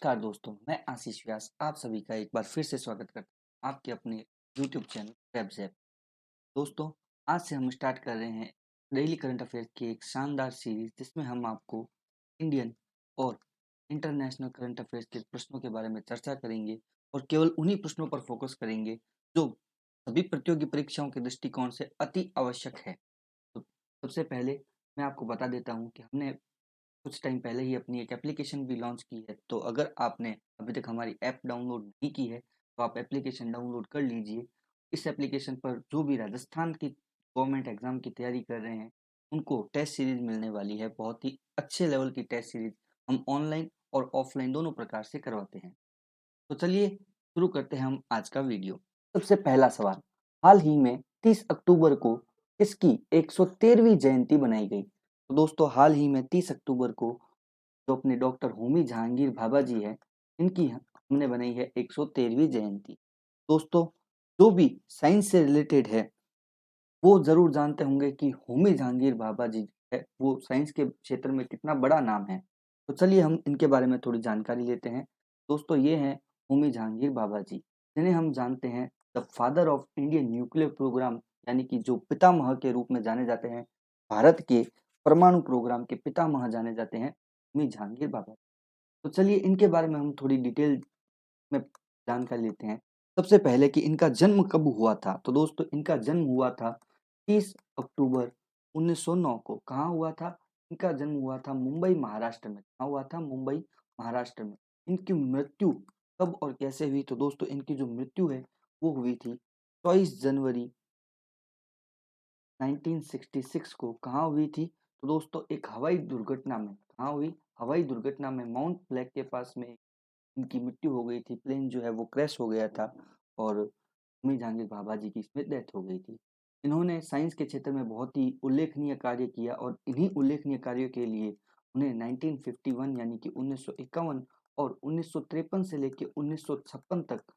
नमस्कार दोस्तों, मैं आशीष व्यास आप सभी का एक बार फिर से स्वागत करता हूँ आपके अपने यूट्यूब चैनल ट्रैब्ज़ैप। दोस्तों, आज से हम स्टार्ट कर रहे हैं डेली करंट अफेयर की एक शानदार सीरीज जिसमें हम आपको इंडियन और इंटरनेशनल करंट अफेयर्स के प्रश्नों के बारे में चर्चा करेंगे और केवल उन्हीं प्रश्नों पर फोकस करेंगे जो सभी प्रतियोगी परीक्षाओं के दृष्टिकोण से अति आवश्यक है। तो सबसे पहले मैं आपको बता देता हूँ कि हमने कुछ टाइम पहले ही अपनी एक एप्लीकेशन भी लॉन्च की है। तो अगर आपने अभी तक हमारी ऐप डाउनलोड नहीं की है तो आप एप्लीकेशन डाउनलोड कर लीजिए। इस एप्लीकेशन पर जो भी राजस्थान की गवर्नमेंट एग्ज़ाम की तैयारी कर रहे हैं उनको टेस्ट सीरीज़ मिलने वाली है। बहुत ही अच्छे लेवल की टेस्ट सीरीज़ हम ऑनलाइन और ऑफलाइन दोनों प्रकार से करवाते हैं। तो चलिए शुरू करते हैं हम आज का वीडियो। सबसे पहला सवाल, हाल ही में 30 अक्टूबर को किसकी 113वीं जयंती बनाई गई? तो दोस्तों, हाल ही में 30 अक्टूबर को जो अपने डॉक्टर होमी जहांगीर भाभा जी हैं, इनकी हमने बनाई है 113वीं जयंती। दोस्तों, जो भी साइंस से रिलेटेड है वो ज़रूर जानते होंगे कि होमी जहांगीर भाभा जी है वो साइंस के क्षेत्र में कितना बड़ा नाम है। तो चलिए हम इनके बारे में थोड़ी जानकारी लेते हैं। दोस्तों, ये हैं होमी जहांगीर भाभा जी, जिन्हें हम जानते हैं the father of Indian nuclear programme, यानी कि जो पितामह के रूप में जाने जाते हैं। भारत के परमाणु प्रोग्राम के पितामह जाने जाते हैं होमी जहांगीर भाभा। तो चलिए इनके बारे में हम थोड़ी डिटेल में जानकारी लेते हैं। सबसे पहले कि इनका जन्म कब हुआ था? तो दोस्तों, इनका जन्म हुआ था 30 अक्टूबर 1909 को। कहाँ हुआ था? इनका जन्म हुआ था मुंबई, महाराष्ट्र में। कहाँ हुआ था? मुंबई, महाराष्ट्र में। इनकी मृत्यु कब और कैसे हुई? तो दोस्तों, इनकी जो मृत्यु है वो हुई थी 24 जनवरी 1966 को। कहाँ हुई थी? तो दोस्तों, एक हवाई दुर्घटना में। कहाँ हुई? हवाई दुर्घटना में माउंट ब्लैक के पास में इनकी मृत्यु हो गई थी। प्लेन जो है वो क्रैश हो गया था और होमी जहांगीर भाभा जी की इसमें डेथ हो गई थी। इन्होंने साइंस के क्षेत्र में बहुत ही उल्लेखनीय कार्य किया और इन्हीं उल्लेखनीय कार्यों के लिए उन्हें 1951 यानी कि 1951 और 1953 से लेकर 1956 तक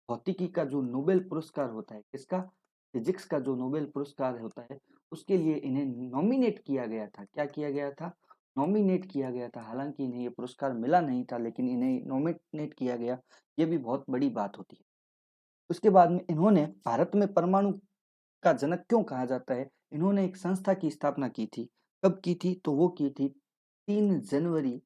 भौतिकी का जो नोबेल पुरस्कार होता है, किसका? फिजिक्स का जो नोबेल पुरस्कार होता है, उसके लिए इन्हें नॉमिनेट किया गया था। क्या किया गया था? नॉमिनेट किया गया था। हालांकि इन्हें ये पुरस्कार मिला नहीं था, लेकिन इन्हें नॉमिनेट किया गया। ये भी बहुत बड़ी बात होती है। उसके बाद में इन्होंने भारत में परमाणु का जनक क्यों कहा जाता है? इन्होंने एक संस्था की स्थापना की थी। कब की थी? तो वो की थी 3 जनवरी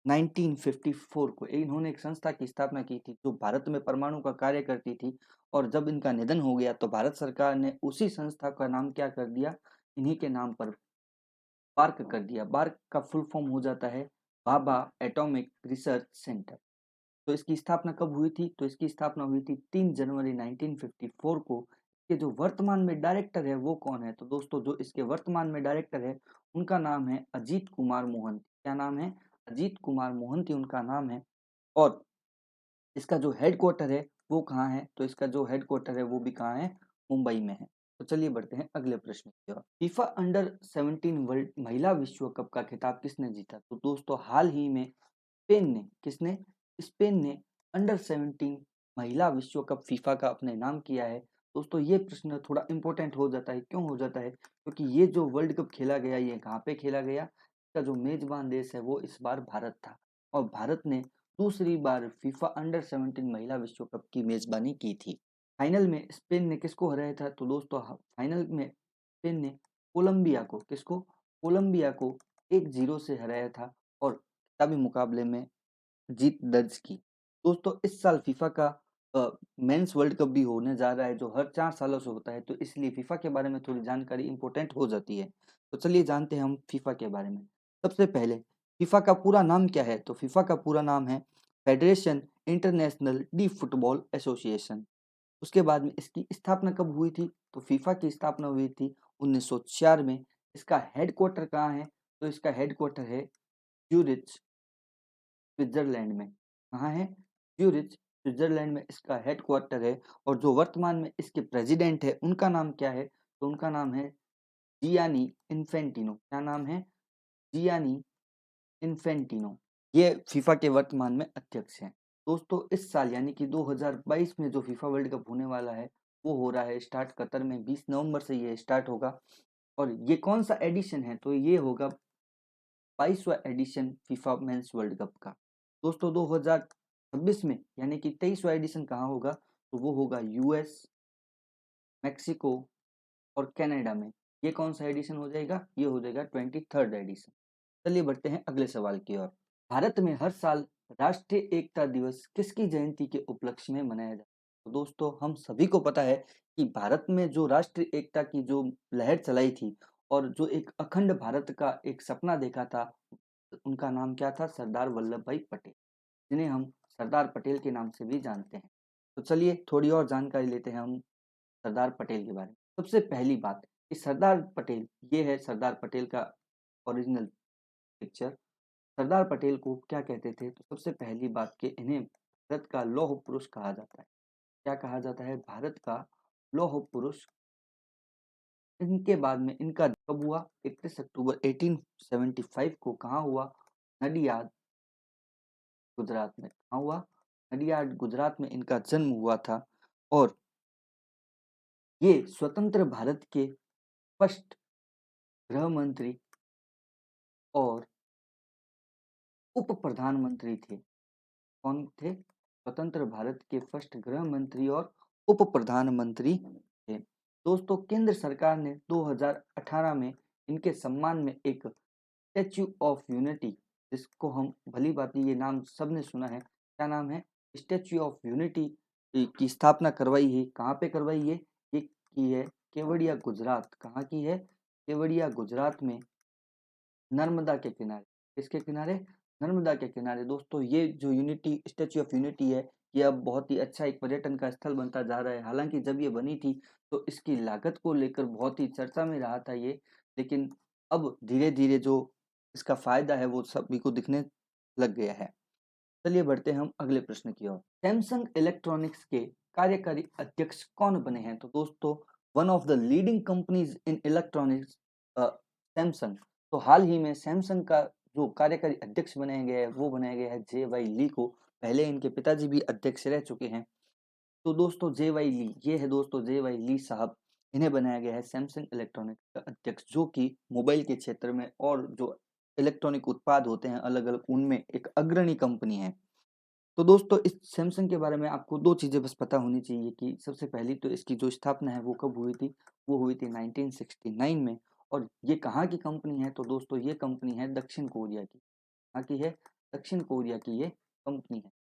1954 को। इन्होंने एक संस्था की स्थापना की थी जो भारत में परमाणु का कार्य करती थी। और जब इनका निधन हो गया तो भारत सरकार ने उसी संस्था का नाम क्या कर दिया? इन्हीं के नाम पर बार्क कर दिया। बार्क का फुल फॉर्म हो जाता है भाभा एटॉमिक रिसर्च सेंटर। तो इसकी स्थापना कब हुई थी? तो इसकी स्थापना हुई थी 3 जनवरी 1954 को। इसके जो वर्तमान में डायरेक्टर है वो कौन है? तो दोस्तों, जो इसके वर्तमान में डायरेक्टर है उनका नाम है अजीत कुमार मोहंती। क्या नाम है? अजीत कुमार मोहंती उनका नाम है। और इसका जो हेडक्वार्टर है वो कहाँ है? तो इसका जो हेडक्वार्टर है वो भी कहाँ है? मुंबई में है। तो चलिए बढ़ते हैं अगले प्रश्न की ओर। फीफा अंडर 17 वर्ल्ड महिला विश्व कप का खिताब किसने जीता? तो दोस्तों, हाल ही में स्पेन ने, किसने? स्पेन ने अंडर 17 महिला विश्व कप फीफा का अपने नाम किया है। दोस्तों, ये प्रश्न थोड़ा इंपॉर्टेंट हो जाता है। क्यों हो जाता है? क्योंकि ये जो वर्ल्ड कप खेला गया ये कहाँ पे खेला गया? इसका जो मेजबान देश है वो इस बार भारत था। और भारत ने दूसरी बार फीफा अंडर 17 महिला विश्व कप की मेजबानी की थी। फाइनल में स्पेन ने किसको हराया था? तो दोस्तों, फाइनल में स्पेन ने कोलंबिया को, किसको? कोलंबिया को 1-0 से हराया था और खिताबी मुकाबले में जीत दर्ज की। दोस्तों, इस साल फीफा का मेंस वर्ल्ड कप भी होने जा रहा है जो हर 4 सालों से होता है। तो इसलिए फीफा के बारे में थोड़ी जानकारी इंपॉर्टेंट हो जाती है। तो चलिए जानते हैं हम फीफा के बारे में। सबसे पहले फीफा का पूरा नाम क्या है? तो फीफा का पूरा नाम है federation international D football association. उसके बाद में इसकी स्थापना कब हुई थी? तो फीफा की स्थापना हुई थी 1904 में। इसका हेडक्वार्टर कहाँ है? तो इसका हेडक्वार्टर है ज्यूरिच, स्विट्जरलैंड में। कहाँ है? ज्यूरिच, स्विट्जरलैंड में इसका हेडक्वार्टर है। और जो वर्तमान में इसके प्रेसिडेंट है उनका नाम क्या है? तो उनका नाम है जियानी इन्फेंटिनो। क्या नाम है? Gianni Infantino. ये फीफा के वर्तमान में अध्यक्ष हैं। दोस्तों, इस साल यानी कि 2022 में जो फीफा वर्ल्ड कप होने वाला है वो हो रहा है स्टार्ट कतर में। 20 नवंबर से ये स्टार्ट होगा। और ये कौन सा एडिशन है? तो ये होगा 22वां edition FIFA men's world cup का। दोस्तों 2026 में यानी कि 23वां एडिशन कहाँ होगा, तो वो होगा यूएस, मेक्सिको और कनाडा में। ये कौन सा एडिशन हो जाएगा, ये हो जाएगा 23rd एडिशन। चलिए बढ़ते हैं अगले सवाल की ओर। भारत में हर साल राष्ट्रीय एकता दिवस किसकी जयंती के उपलक्ष्य में मनाया जाता है। तो दोस्तों हम सभी को पता है कि भारत में जो राष्ट्रीय एकता की जो लहर चलाई थी और जो एक अखंड भारत का एक सपना देखा था, उनका नाम क्या था, सरदार वल्लभ भाई पटेल, जिन्हें हम सरदार पटेल के नाम से भी जानते हैं। तो चलिए थोड़ी और जानकारी लेते हैं हम सरदार पटेल के बारे में। सबसे पहली बात कि सरदार पटेल, ये है सरदार पटेल का ओरिजिनल पिक्चर। सरदार पटेल को क्या कहते थे, तो सबसे पहली बात कि इन्हें भारत का लौह पुरुष कहा जाता है। क्या कहा जाता है, भारत का लौह पुरुष। इनके बाद में इनका कब हुआ, 31 अक्टूबर 1875 को कहाँ हुआ, नडियाद गुजरात में। कहाँ हुआ, नडियाद गुजरात में इनका जन्म हुआ था। और ये स्वतंत्र भारत के फर्स्ट गृह मंत्री और उप प्रधानमंत्री थे। कौन थे, स्वतंत्र भारत के फर्स्ट गृह मंत्री और उप प्रधानमंत्री थे। दोस्तों केंद्र सरकार ने 2018 में इनके सम्मान में एक स्टैच्यू ऑफ यूनिटी, जिसको हम भली भांति ये नाम सबने सुना है, क्या नाम है, स्टैच्यू ऑफ यूनिटी की स्थापना करवाई है। कहाँ पे करवाई है, ये की है केवड़िया गुजरात। कहाँ की है, केवड़िया गुजरात में, नर्मदा के किनारे। किसके किनारे, नर्मदा के किनारे। दोस्तों ये जो यूनिटी, स्टैच्यू ऑफ यूनिटी है, ये अब बहुत ही अच्छा एक पर्यटन का स्थल बनता जा रहा है। हालांकि जब ये बनी थी तो इसकी लागत को लेकर बहुत ही चर्चा में रहा था ये, लेकिन अब धीरे धीरे जो इसका फायदा है वो सभी को दिखने लग गया है। चलिए बढ़ते हैं हम अगले प्रश्न की ओर। सैमसंग इलेक्ट्रॉनिक्स के कार्यकारी अध्यक्ष कौन बने हैं, तो दोस्तों one of the leading companies in electronics, Samsung. तो हाल ही में सैमसंग का जो कार्यकारी अध्यक्ष बनाया गया है वो बनाया गया है जे वाई ली को। पहले इनके पिताजी भी अध्यक्ष रह चुके हैं। तो दोस्तों जे वाई ली, ये है दोस्तों जे वाई ली साहब, इन्हें बनाया गया है सैमसंग इलेक्ट्रॉनिक्स का अध्यक्ष, जो कि मोबाइल के क्षेत्र में और जो इलेक्ट्रॉनिक उत्पाद होते हैं अलग अलग, उनमें एक अग्रणी कंपनी है। तो दोस्तों इस सैमसंग के बारे में आपको दो चीज़ें बस पता होनी चाहिए कि सबसे पहली तो इसकी जो स्थापना है वो कब हुई थी, वो हुई थी 1969 में। और ये कहाँ की कंपनी है, तो दोस्तों ये कंपनी है दक्षिण कोरिया की। कहाँ की है, दक्षिण कोरिया की ये कंपनी है।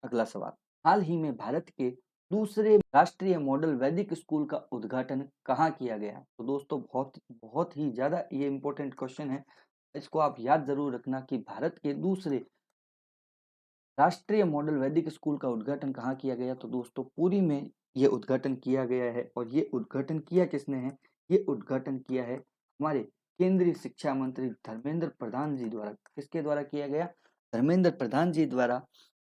अगला सवाल, हाल ही में भारत के दूसरे राष्ट्रीय मॉडल वैदिक स्कूल का उद्घाटन कहाँ किया गया। तो दोस्तों बहुत बहुत ही ज़्यादा ये इंपॉर्टेंट क्वेश्चन है, इसको आप याद जरूर रखना कि भारत के दूसरे राष्ट्रीय मॉडल वैदिक स्कूल का उद्घाटन कहाँ किया गया, तो दोस्तों पुरी में ये उद्घाटन किया गया है। और ये उद्घाटन किया किसने है, ये उद्घाटन किया है हमारे केंद्रीय शिक्षा मंत्री धर्मेंद्र प्रधान जी द्वारा। किसके द्वारा किया गया, धर्मेंद्र प्रधान जी द्वारा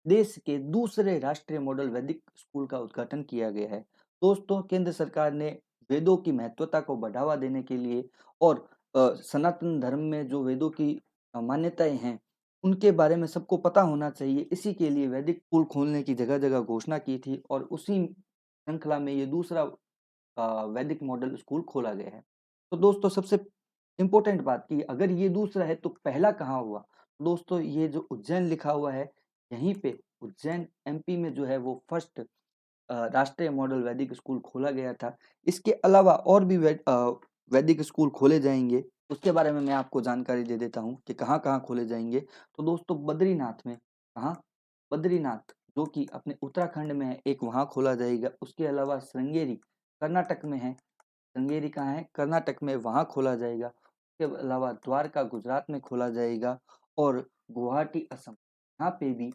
देश के दूसरे राष्ट्रीय मॉडल वैदिक स्कूल का उद्घाटन किया गया है। दोस्तों केंद्र सरकार ने वेदों की महत्वता को बढ़ावा देने के लिए और सनातन धर्म में जो वेदों की मान्यताएं हैं उनके बारे में सबको पता होना चाहिए, इसी के लिए वैदिक स्कूल खोलने की जगह जगह घोषणा की थी और उसी श्रृंखला में ये दूसरा वैदिक मॉडल स्कूल खोला गया है। तो दोस्तों सबसे इम्पोर्टेंट बात की अगर ये दूसरा है तो पहला कहाँ हुआ, दोस्तों ये जो उज्जैन लिखा हुआ है यहीं पे उज्जैन एमपी में जो है वो फर्स्ट राष्ट्रीय मॉडल वैदिक स्कूल खोला गया था। इसके अलावा और भी वैदिक स्कूल खोले जाएंगे, उसके बारे में मैं आपको जानकारी दे देता हूँ कि कहाँ कहाँ खोले जाएंगे। तो दोस्तों बद्रीनाथ में, कहाँ, बद्रीनाथ जो कि अपने उत्तराखंड में है, एक वहाँ खोला जाएगा। उसके अलावा श्रृंगेरी कर्नाटक में है, श्रृंगेरी कहाँ है, कर्नाटक में, वहाँ खोला जाएगा। उसके अलावा द्वारका गुजरात में खोला जाएगा और गुवाहाटी असम, यहाँ पे भी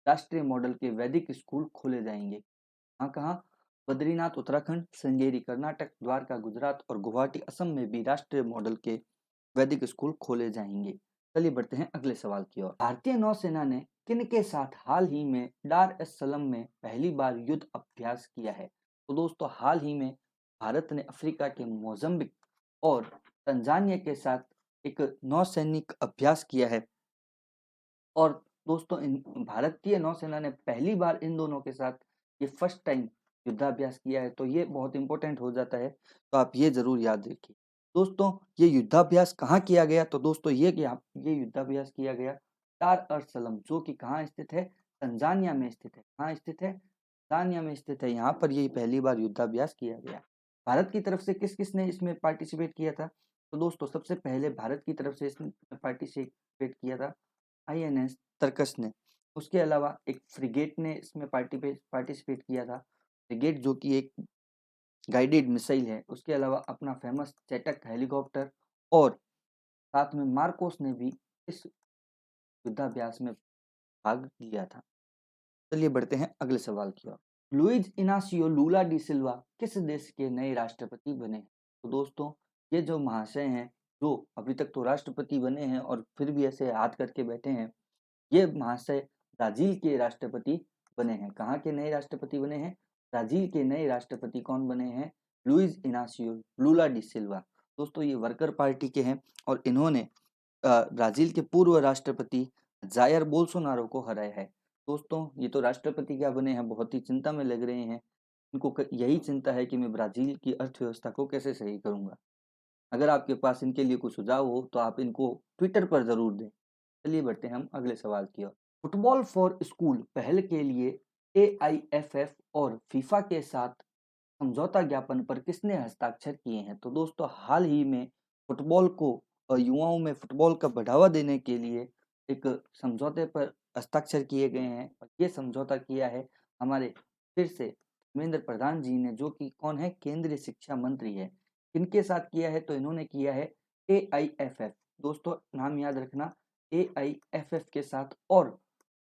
राष्ट्रीय मॉडल के वैदिक स्कूल खोले जाएंगे। कहाँ कहाँ, बद्रीनाथ उत्तराखंड, श्रृंगेरी कर्नाटक, द्वारका गुजरात और गुवाहाटी असम में भी राष्ट्रीय मॉडल के वैदिक स्कूल खोले जाएंगे। चलिए बढ़ते हैं अगले सवाल की ओर। भारतीय नौसेना ने किन के साथ हाल ही में डार एस सलम में पहली बार युद्ध अभ्यास किया है। तो दोस्तों हाल ही में भारत ने अफ्रीका के मोजाम्बिक और तंजानिया के साथ एक नौसैनिक अभ्यास किया है। और दोस्तों भारतीय नौसेना ने पहली बार इन दोनों के साथ ये फर्स्ट टाइम युद्धाभ्यास किया है, तो ये बहुत इंपॉर्टेंट हो जाता है, तो आप ये जरूर याद रखिए। दोस्तों ये युद्धाभ्यास कहाँ किया गया, तो दोस्तों ये कि ये युद्धाभ्यास किया गया दार अर सलाम, जो कि कहाँ स्थित है? तंजानिया में स्थित है। कहाँ स्थित है? तंजानिया में स्थित है। यहाँ पर ये पहली बार युद्धाभ्यास किया गया। भारत की तरफ से किस किसने इसमें पार्टिसिपेट किया था? तो दोस्तों सबसे पहले भारत की तरफ से इसमें पार्टिसिपेट किया था आईएनएस तरकश ने। उसके अलावा एक फ्रिगेट ने इसमें पार्टिसिपेट किया था। फ्रिगेट जो कि एक गाइडेड मिसाइल है। उसके अलावा अपना फेमस चेटक हेलीकॉप्टर और साथ में मार्कोस ने भी इस युद्धाभ्यास में भाग लिया था। चलिए बढ़ते हैं अगले सवाल की ओर। लुइज इनासियो लूला डी सिल्वा किस देश के नए राष्ट्रपति बने? तो दोस्तों ये जो महाशय हैं, जो अभी तक तो राष्ट्रपति बने हैं और फिर भी ऐसे हाथ करके बैठे हैं, ये महाशय ब्राजील के राष्ट्रपति बने हैं। कहाँ के नए राष्ट्रपति बने हैं? ब्राजील के नए राष्ट्रपति कौन बने हैं? लुइज इनासियो लूला डी सिल्वा। दोस्तों ये वर्कर पार्टी के हैं और इन्होंने ब्राजील के पूर्व राष्ट्रपति जायर बोल्सोनारो को हराया है। दोस्तों ये तो राष्ट्रपति क्या बने हैं, बहुत ही चिंता में लग रहे हैं। इनको यही चिंता है कि मैं ब्राजील की अर्थव्यवस्था को कैसे सही करूंगा। अगर आपके पास इनके लिए कुछ सुझाव हो तो आप इनको ट्विटर पर जरूर दें। चलिए बढ़ते हैं हम अगले सवाल की ओर। फुटबॉल फॉर स्कूल पहल के लिए एआईएफएफ और फीफा के साथ समझौता ज्ञापन पर किसने हस्ताक्षर किए हैं? तो दोस्तों हाल ही में फुटबॉल को युवाओं में फुटबॉल का बढ़ावा देने के लिए एक समझौते पर हस्ताक्षर किए गए हैं और ये समझौता किया है हमारे फिर से धर्मेंद्र प्रधान जी ने, जो कि कौन है? केंद्रीय शिक्षा मंत्री है। किनके साथ किया है? तो इन्होंने किया है एआईएफएफ। दोस्तों नाम याद रखना, एआईएफएफ के साथ और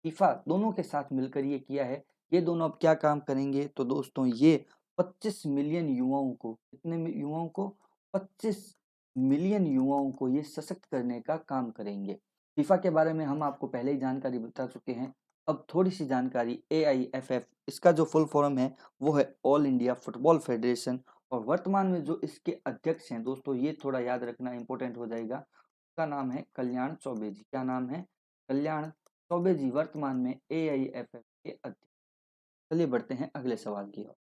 फीफा दोनों के साथ मिलकर ये किया है। ये दोनों अब क्या काम करेंगे? तो दोस्तों ये 25 मिलियन युवाओं को, कितने युवाओं को? 25 मिलियन युवाओं को ये सशक्त करने का काम करेंगे। फीफा के बारे में हम आपको पहले ही जानकारी बता चुके हैं। अब थोड़ी सी जानकारी एआईएफएफ, इसका जो फुल फॉर्म है वो है ऑल इंडिया फुटबॉल फेडरेशन और वर्तमान में जो इसके अध्यक्ष हैं, दोस्तों ये थोड़ा याद रखना इंपॉर्टेंट हो जाएगा। उसका नाम है कल्याण चौबे जी। क्या नाम है? कल्याण चौबे जी वर्तमान में एआईएफएफ के अध्यक्ष। चलिए बढ़ते हैं अगले सवाल की ओर।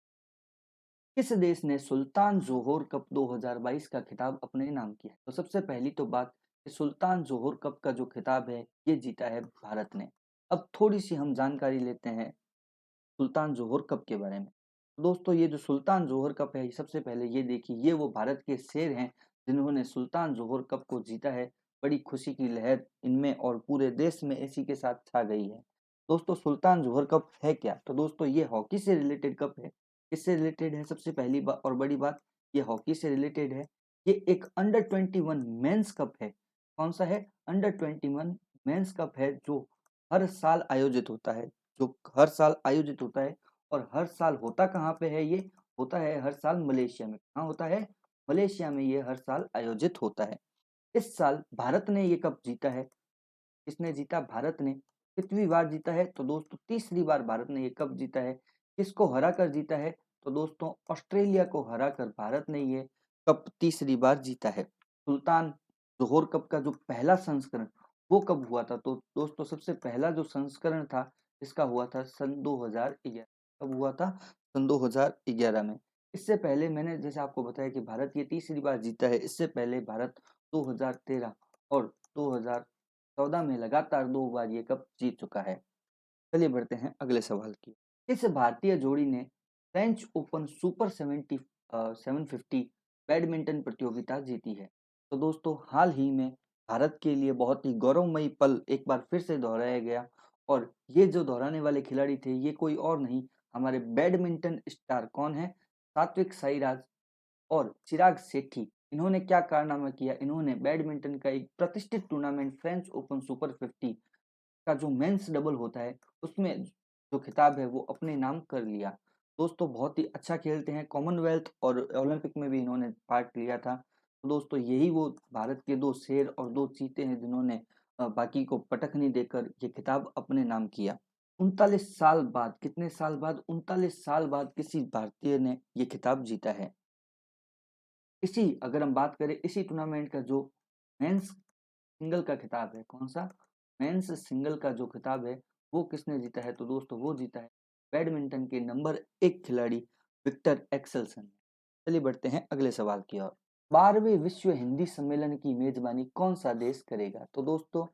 किस देश ने सुल्तान जोहोर कप 2022 का खिताब अपने नाम किया? तो सबसे पहली तो बात कि सुल्तान जोहोर कप का जो खिताब है ये जीता है भारत ने। अब थोड़ी सी हम जानकारी लेते हैं सुल्तान जोहोर कप के बारे में। दोस्तों ये जो सुल्तान जोहोर कप है, सबसे पहले ये देखिए, ये वो भारत के शेर हैं जिन्होंने सुल्तान जोहोर कप को जीता है। बड़ी खुशी की लहर इनमें और पूरे देश में इसी के साथ छा गई है। दोस्तों सुल्तान जोहोर कप है क्या? तो दोस्तों ये हॉकी से रिलेटेड कप है। किससे रिलेटेड है? सबसे पहली बात और बड़ी बात, ये हॉकी से रिलेटेड है। ये एक अंडर 21 मेंस कप है। कौन सा है? अंडर 21 मेंस कप है, जो हर साल आयोजित होता है। जो हर साल आयोजित होता है और हर साल होता कहाँ पे है? ये होता है हर साल मलेशिया में। कहाँ होता है? मलेशिया में ये हर साल आयोजित होता है। इस साल भारत ने ये कप जीता है। किसने जीता? भारत ने। कितनी बार जीता है? तो दोस्तों तीसरी बार भारत ने ये कप जीता है। किसको हरा कर जीता है? तो दोस्तों ऑस्ट्रेलिया को हरा कर भारत ने ये कप तीसरी बार जीता है। सुल्तान जोहोर कप का जो पहला संस्करण वो कब हुआ था? तो दोस्तों सबसे पहला जो संस्करण था इसका हुआ था सन 2011। कब हुआ था? सन 2011 में। इससे पहले मैंने जैसे आपको बताया कि भारत ये तीसरी बार जीता है। इससे पहले भारत 2013 और 2014 में लगातार 2 बार ये कप जीत चुका है। चलिए बढ़ते हैं अगले सवाल की। इस भारतीय जोड़ी ने फ्रेंच ओपन सुपर 750 बैडमिंटन प्रतियोगिता जीती है। तो दोस्तों हाल ही में भारत के लिए बहुत ही गौरवमयी पल एक बार फिर से दोहराया गया और ये जो दोहराने वाले खिलाड़ी थे ये कोई और नहीं, हमारे बैडमिंटन स्टार कौन है? सात्विक साईराज और चिराग शेट्टी। इन्होंने क्या कारनामा किया? इन्होंने बैडमिंटन का एक प्रतिष्ठित टूर्नामेंट फ्रेंच ओपन सुपर 50 का जो मेंस डबल होता है उसमें जो खिताब है वो अपने नाम कर लिया। दोस्तों बहुत ही अच्छा खेलते हैं। कॉमनवेल्थ और ओलंपिक में भी इन्होंने पार्ट लिया था। तो दोस्तों यही वो भारत के 2 शेर और 2 चीते हैं जिन्होंने बाकी को पटखनी देकर ये खिताब अपने नाम किया। 39 साल बाद, कितने साल बाद? 39 साल बाद किसी भारतीय ने ये खिताब जीता है। इसी अगर हम बात करें इसी टूर्नामेंट का जो मेंस सिंगल का खिताब है, कौन सा? मेंस सिंगल का जो खिताब है वो किसने जीता है? तो दोस्तों वो जीता है बैडमिंटन के नंबर 1 खिलाड़ी विक्टर एक्सेल्सन। चलिए बढ़ते हैं अगले सवाल की ओर। 12वें विश्व हिंदी सम्मेलन की मेजबानी कौन सा देश करेगा? तो दोस्तों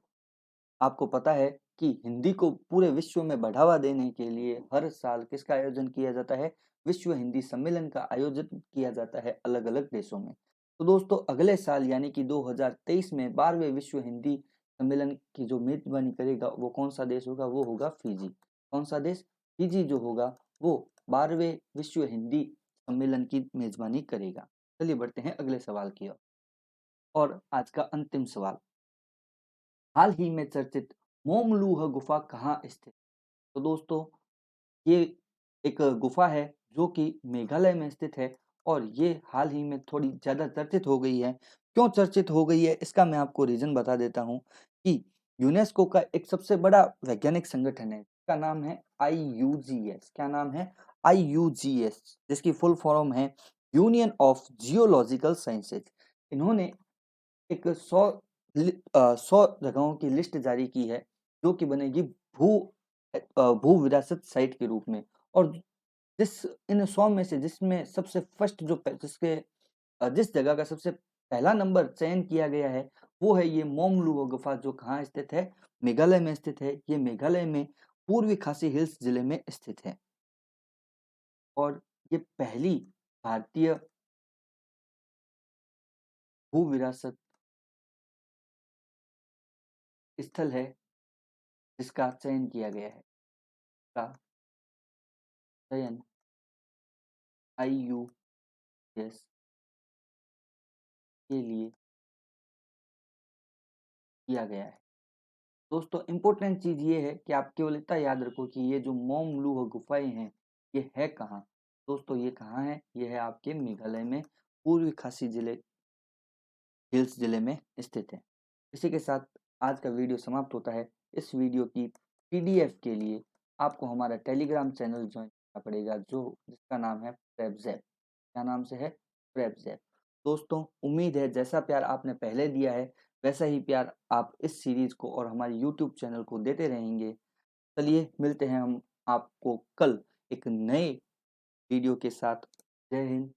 आपको पता है कि हिंदी को पूरे विश्व में बढ़ावा देने के लिए हर साल किसका आयोजन किया जाता है? विश्व हिंदी सम्मेलन का आयोजन किया जाता है अलग-अलग देशों में। तो दोस्तों अगले साल यानी कि 2023 में 12वें विश्व हिंदी सम्मेलन की जो मेज़बानी करेगा वो कौन-सा देश होगा? वो होगा फिजी। कौन-सा देश? फिजी जो होगा वो 12वें विश्व हिंदी सम्मेलन की मेज़बानी करेगा। चलिए बढ़ते हैं अगले सवाल की ओर। और आज का अंतिम सवाल, हाल ही में चर्चित मोमलूह गुफा कहाँ स्थित? तो दोस्तों ये एक गुफा है जो कि मेघालय में स्थित है और ये हाल ही में थोड़ी ज़्यादा चर्चित हो गई है। क्यों चर्चित हो गई है इसका मैं आपको रीज़न बता देता हूँ कि यूनेस्को का एक सबसे बड़ा वैज्ञानिक संगठन है जिसका नाम है आईयूजीएस। क्या नाम है? आईयूजीएस, जिसकी फुल फॉर्म है यूनियन ऑफ जियोलॉजिकल साइंसेज। इन्होंने एक 100 जगहों की लिस्ट जारी की है जो कि बनेगी भू विरासत साइट के रूप में। और जिस इन 100 में से जिसमें सबसे फर्स्ट जो जिस जगह का सबसे पहला नंबर चयन किया गया है वो है ये मोमलुह गुफा, जो कहाँ स्थित है? मेघालय में स्थित है। ये मेघालय में पूर्वी खासी हिल्स जिले में स्थित है और ये पहली भारतीय भू विरासत स्थल है जिसका चयन किया गया है। का चयन आईयूएस के लिए किया गया है। दोस्तों इम्पोर्टेंट चीज़ ये है कि आप केवल इतना याद रखो कि ये जो मोमलुह गुफाएं हैं ये है कहाँ? दोस्तों ये कहाँ है? ये है आपके मेघालय में पूर्वी खासी जिले हिल्स जिले में स्थित है। इसी के साथ आज का वीडियो समाप्त होता है। इस वीडियो की पीडीएफ के लिए आपको हमारा टेलीग्राम चैनल ज्वाइन करना पड़ेगा जो जिसका नाम है प्रेपज़ैप। क्या नाम से है? प्रेपज़ैप। दोस्तों उम्मीद है जैसा प्यार आपने पहले दिया है वैसा ही प्यार आप इस सीरीज को और हमारे यूट्यूब चैनल को देते रहेंगे। चलिए मिलते हैं हम आपको कल एक नए वीडियो के साथ। जय हिंद।